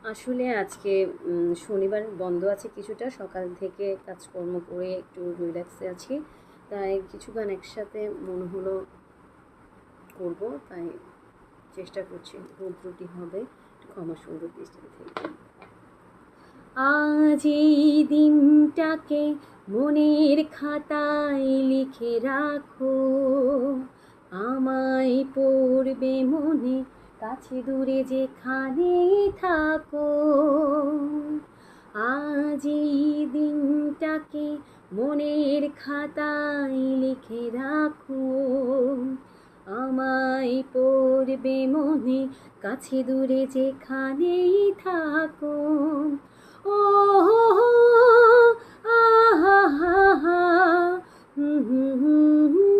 আসলে আজকে শনিবার বন্ধ আছে কিছুটা, সকাল থেকে কাজকর্ম করে একটু রিল্যাক্সে আছি। তাই কিছু গান একসাথে মনে হলো করব, তাই চেষ্টা করছি। ভুল ত্রুটি হবে, একটু ক্ষমা সুন্দর দৃষ্টিতে থেকে। আজ এই দিনটাকে মনের খাতায় লিখে রাখো, আমায় পড়বে মনে, কাছে দূরে যেখানেই থাকো। আজ এই দিনটাকে মনের খাতায় লিখে রাখো, আমায় পড়বে মনে, কাছে দূরে যেখানেই থাকো। ও হো হো, আহা হা হা, হুম হুম হুম